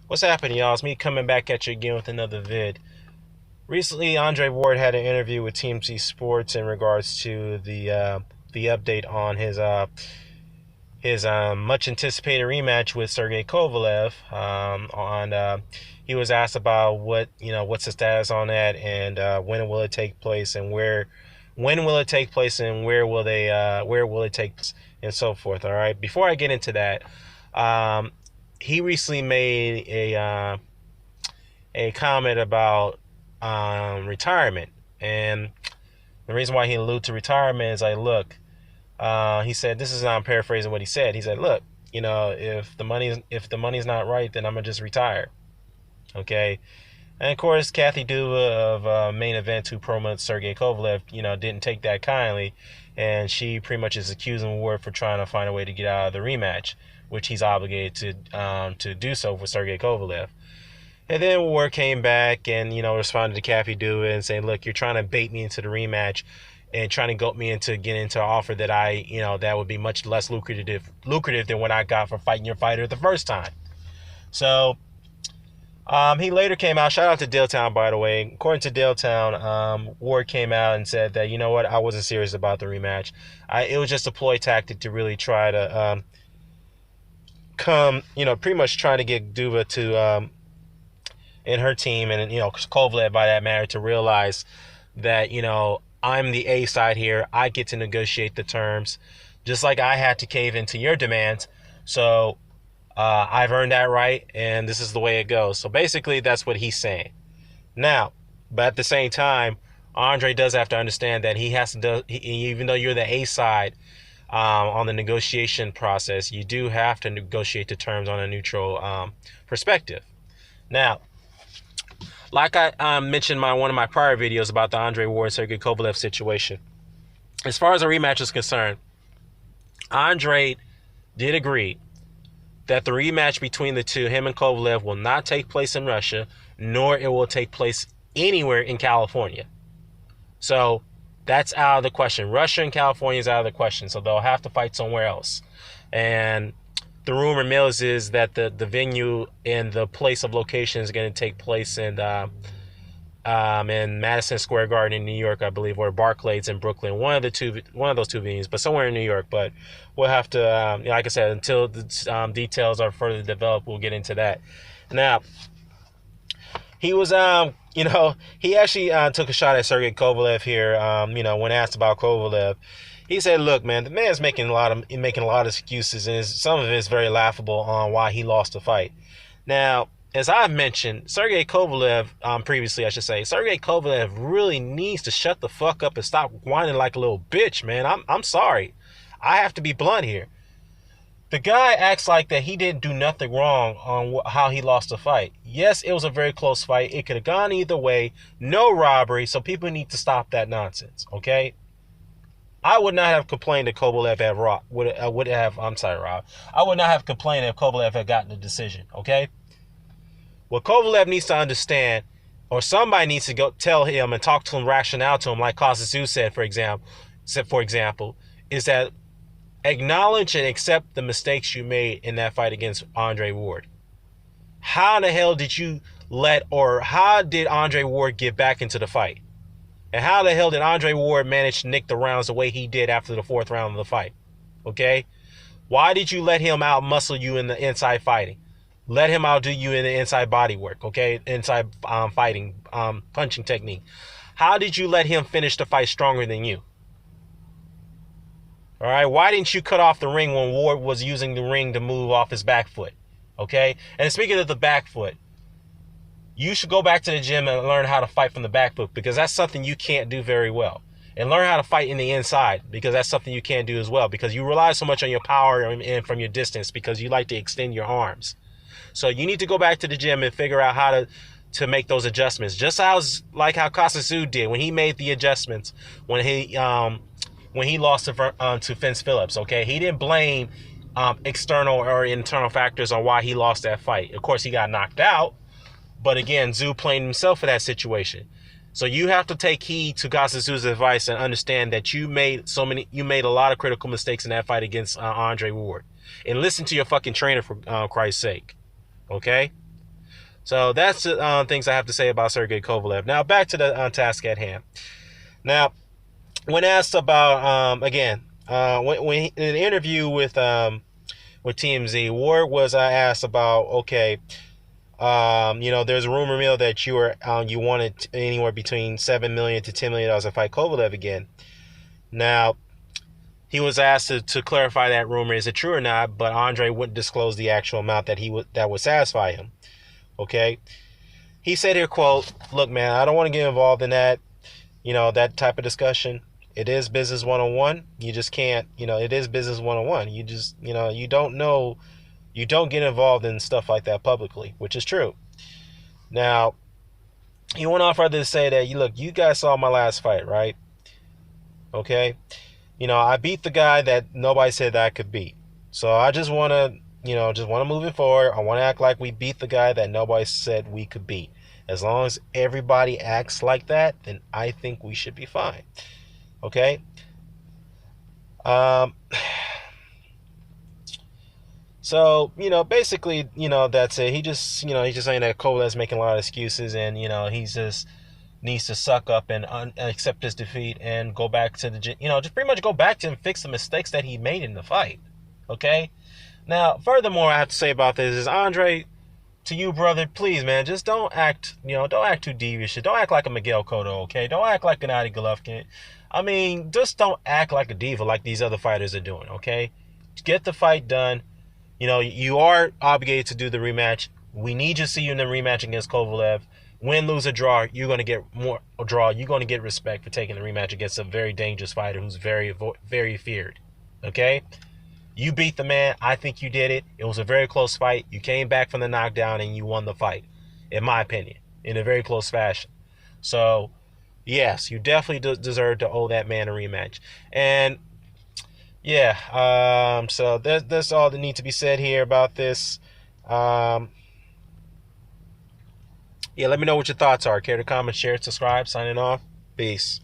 What's happening, y'all? It's me coming back at you again with another vid. Recently, Andre Ward had an interview with TMZ Sports in regards to the update on his much anticipated rematch with Sergey Kovalev. He was asked about what's the status on that, and when will it take place, and when will it take place, and where will it take place, and so forth. All right. Before I get into that, um, he recently made a comment about retirement, and the reason why he alluded to retirement is like, look, he said, this is, I'm paraphrasing what he said. He said, look, if the money's not right, then I'm gonna just retire. Okay. And of course, Kathy Duva of Main Event, who promotes Sergey Kovalev, didn't take that kindly, and she pretty much is accusing Ward for trying to find a way to get out of the rematch, which he's obligated to do so for Sergey Kovalev. And then Ward came back and, responded to Kathy Duva and saying, look, you're trying to bait me into the rematch and trying to goat me into getting into an offer that that would be much less lucrative than what I got for fighting your fighter the first time. So he later came out. Shout out to Dilltown, by the way. According to Dilltown, Ward came out and said that, you know what, I wasn't serious about the rematch. It was just a ploy tactic to really try to pretty much trying to get Duva to and her team, and Kovalev by that matter, to realize that I'm the A side here. I get to negotiate the terms, just like I had to cave into your demands. So I've earned that right, and this is the way it goes. So basically, that's what he's saying. Now, but at the same time, Andre does have to understand that he has to do, even though you're the A side on the negotiation process, you do have to negotiate the terms on a neutral perspective. Now, like I mentioned in one of my prior videos about the Andre Ward Sergey Kovalev situation, as far as a rematch is concerned, Andre did agree that the rematch between the two, him and Kovalev, will not take place in Russia, nor it will take place anywhere in California. So that's out of the question. Russia and California is out of the question, so they'll have to fight somewhere else. And the rumor mills is that the venue and the place of location is going to take place in Madison Square Garden in New York, I believe, or Barclays in Brooklyn. One of those two venues, but somewhere in New York. But we'll have to, like I said, until the details are further developed, we'll get into that. Now, he was, he actually took a shot at Sergey Kovalev here. When asked about Kovalev, he said, "Look, man, the man's making a lot of excuses, and some of it is very laughable on why he lost the fight." Now, as I've mentioned, Sergey Kovalev, previously, I should say, Sergey Kovalev really needs to shut the fuck up and stop whining like a little bitch, man. I'm sorry. I have to be blunt here. The guy acts like that he didn't do nothing wrong on how he lost the fight. Yes, it was a very close fight. It could have gone either way. No robbery, so people need to stop that nonsense, okay? I would not have complained if Kovalev had I'm sorry, Rob. I would not have complained if Kovalev had gotten the decision, okay? What Kovalev needs to understand, or somebody needs to go tell him and talk to him, rationale to him, like Kazasu said, for example, is that acknowledge and accept the mistakes you made in that fight against Andre Ward. How the hell did you how did Andre Ward get back into the fight? And how the hell did Andre Ward manage to nick the rounds the way he did after the fourth round of the fight? Okay? Why did you let him out-muscle you in the inside fighting? Let him outdo you in the inside body work, okay? Inside fighting, punching technique. How did you let him finish the fight stronger than you? All right? Why didn't you cut off the ring when Ward was using the ring to move off his back foot? Okay? And speaking of the back foot, you should go back to the gym and learn how to fight from the back foot, because that's something you can't do very well. And learn how to fight in the inside, because that's something you can't do as well, because you rely so much on your power and from your distance, because you like to extend your arms. So you need to go back to the gym and figure out how to make those adjustments. Just like how Kasasu did when he made the adjustments when he lost to Vince Phillips. Okay, he didn't blame external or internal factors on why he lost that fight. Of course, he got knocked out. But again, Zhu blamed himself for that situation. So you have to take heed to Kasazu's advice and understand that you made a lot of critical mistakes in that fight against Andre Ward. And listen to your fucking trainer, for Christ's sake. Okay? So that's the things I have to say about Sergey Kovalev. Now back to the task at hand. Now, when asked about again, in an interview with TMZ, Ward was asked about, okay, there's a rumor mill that you wanted anywhere between $7 million to $10 million to fight Kovalev again. Now, he was asked to clarify that rumor, is it true or not? But Andre wouldn't disclose the actual amount that would satisfy him. Okay, he said here, quote, "Look, man, I don't want to get involved in that, that type of discussion. It is business 101. You just can't, it is business 101. You just, you don't know, you don't get involved in stuff like that publicly," which is true. Now, he went on further to say that, you guys saw my last fight, right? Okay. I beat the guy that nobody said that I could beat. So I just want to, move it forward. I want to act like we beat the guy that nobody said we could beat. As long as everybody acts like that, then I think we should be fine. Okay? So, basically, that's it. He's just saying that Cole's making a lot of excuses, and, he's just needs to suck up and accept his defeat and go back to just pretty much go back to and fix the mistakes that he made in the fight. Okay? Now, furthermore, I have to say about this is, Andre, to you, brother, please, man, just don't act too devious. Don't act like a Miguel Cotto, okay? Don't act like an Adi Golovkin. I mean, just don't act like a diva like these other fighters are doing, okay? Get the fight done. You are obligated to do the rematch. We need to see you in the rematch against Kovalev. Win, lose, or draw, you're going to get more draw. You're going to get respect for taking the rematch against a very dangerous fighter who's very, very feared. Okay? You beat the man. I think you did it. It was a very close fight. You came back from the knockdown and you won the fight, in my opinion, in a very close fashion. So, yes, you definitely deserve to owe that man a rematch. And yeah, so that's all that needs to be said here about this. Yeah, let me know what your thoughts are. Care to comment, share, subscribe. Signing off. Peace.